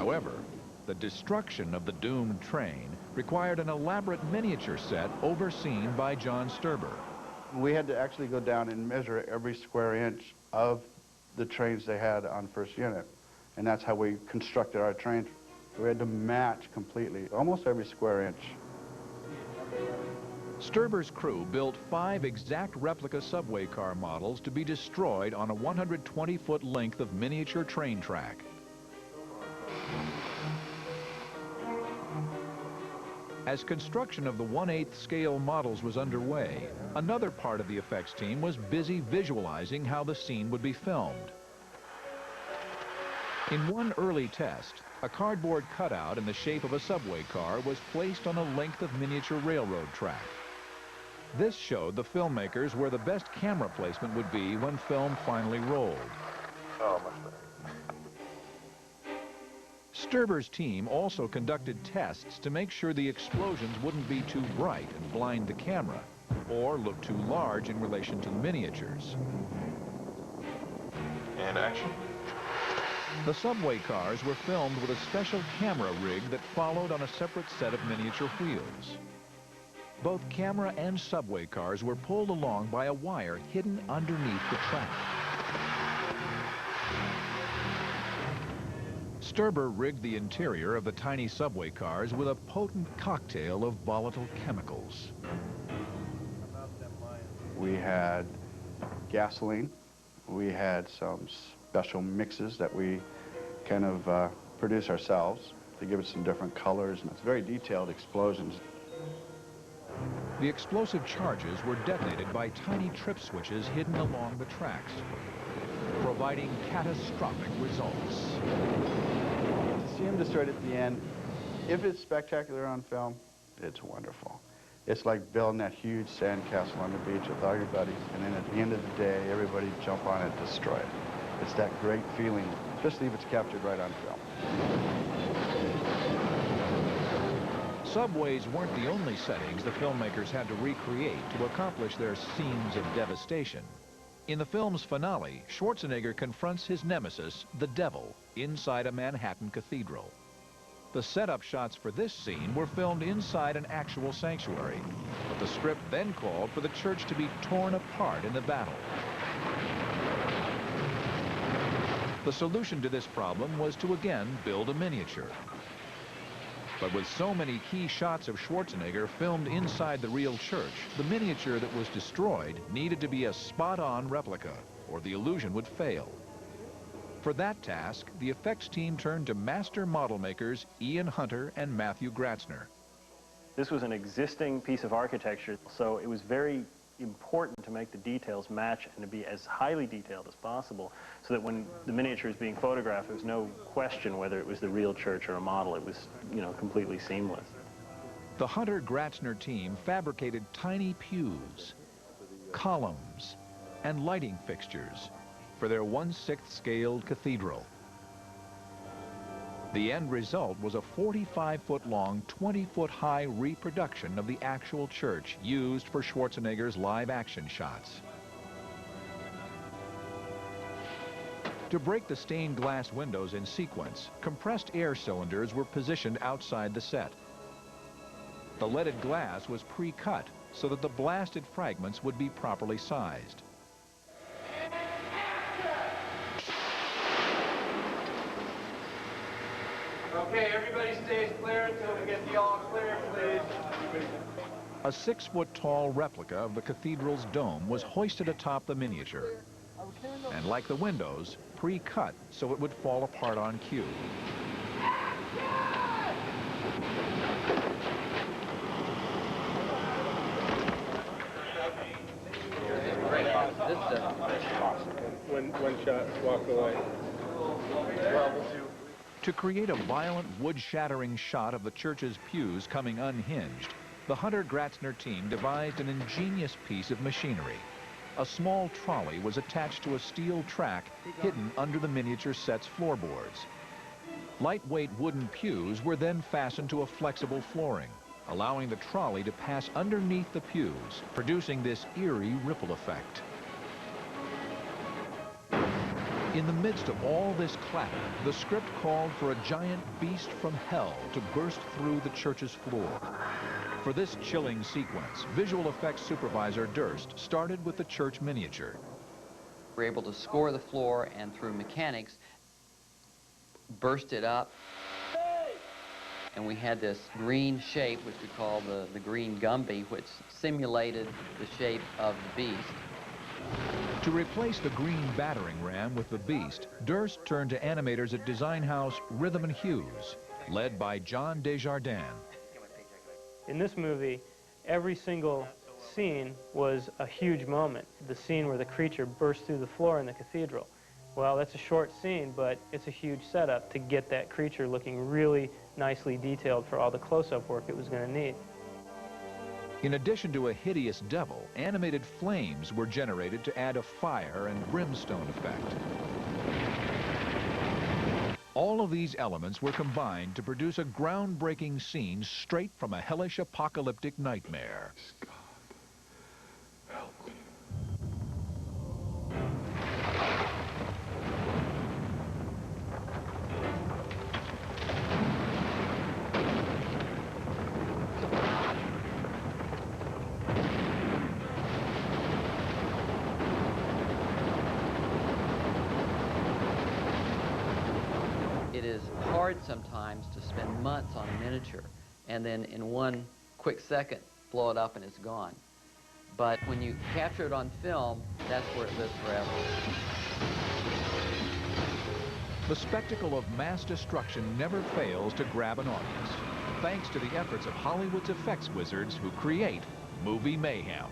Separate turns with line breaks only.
However, the destruction of the doomed train required an elaborate miniature set overseen by John Sturber.
We had to actually go down and measure every square inch of the trains they had on first unit. And that's how we constructed our trains. We had to match completely, almost every square inch.
Sturber's crew built 5 exact replica subway car models to be destroyed on a 120-foot length of miniature train track. As construction of the 1/8 scale models was underway, another part of the effects team was busy visualizing how the scene would be filmed. In one early test, a cardboard cutout in the shape of a subway car was placed on a length of miniature railroad track. This showed the filmmakers where the best camera placement would be when film finally rolled.
Oh, much better.
Sturber's team also conducted tests to make sure the explosions wouldn't be too bright and blind the camera, or look too large in relation to the miniatures.
And action.
The subway cars were filmed with a special camera rig that followed on a separate set of miniature wheels. Both camera and subway cars were pulled along by a wire hidden underneath the track. Sturber rigged the interior of the tiny subway cars with a potent cocktail of volatile chemicals.
We had gasoline. We had some special mixes that we kind of produce ourselves to give it some different colors, and it's very detailed explosions.
The explosive charges were detonated by tiny trip switches hidden along the tracks, providing catastrophic results.
To see them destroyed at the end, if it's spectacular on film, it's wonderful. It's like building that huge sandcastle on the beach with all your buddies, and then at the end of the day, everybody jump on it, destroy it. It's that great feeling, especially if it's captured right on film.
Subways weren't the only settings the filmmakers had to recreate to accomplish their scenes of devastation. In the film's finale, Schwarzenegger confronts his nemesis, the Devil, inside a Manhattan cathedral. The setup shots for this scene were filmed inside an actual sanctuary, but the script then called for the church to be torn apart in the battle. The solution to this problem was to again build a miniature. But with so many key shots of Schwarzenegger filmed inside the real church, the miniature that was destroyed needed to be a spot-on replica, or the illusion would fail. For that task, the effects team turned to master model makers Ian Hunter and Matthew Gratzner.
This was an existing piece of architecture, so it was very important to make the details match and to be as highly detailed as possible, so that when the miniature is being photographed, there was no question whether it was the real church or a model. It was, completely seamless.
The Hunter-Gratzner team fabricated tiny pews, columns, and lighting fixtures for their 1/6 scaled cathedral. The end result was a 45-foot-long, 20-foot-high reproduction of the actual church used for Schwarzenegger's live-action shots. To break the stained glass windows in sequence, compressed air cylinders were positioned outside the set. The leaded glass was pre-cut so that the blasted fragments would be properly sized.
Okay, everybody stays clear until we get the all clear, please.
A 6-foot-tall replica of the cathedral's dome was hoisted atop the miniature, and like the windows, pre-cut so it would fall apart on cue.
One shot, walk away.
To create a violent, wood-shattering shot of the church's pews coming unhinged, the Hunter-Gratzner team devised an ingenious piece of machinery. A small trolley was attached to a steel track hidden under the miniature set's floorboards. Lightweight wooden pews were then fastened to a flexible flooring, allowing the trolley to pass underneath the pews, producing this eerie ripple effect. In the midst of all this clatter, the script called for a giant beast from hell to burst through the church's floor. For this chilling sequence, visual effects supervisor Durst started with the church miniature.
We were able to score the floor and through mechanics burst it up. And we had this green shape, which we call the green Gumby, which simulated the shape of the beast.
To replace the green battering ram with the beast, Durst turned to animators at design house Rhythm and Hues, led by John Desjardins.
In this movie, every single scene was a huge moment. The scene where the creature burst through the floor in the cathedral. Well, that's a short scene, but it's a huge setup to get that creature looking really nicely detailed for all the close-up work it was going to need.
In addition to a hideous devil, animated flames were generated to add a fire and brimstone effect. All of these elements were combined to produce a groundbreaking scene straight from a hellish apocalyptic nightmare.
God, help me.
It is hard sometimes to spend months on a miniature and then in one quick second blow it up and it's gone. But when you capture it on film, that's where it lives forever.
The spectacle of mass destruction never fails to grab an audience, thanks to the efforts of Hollywood's effects wizards who create movie mayhem.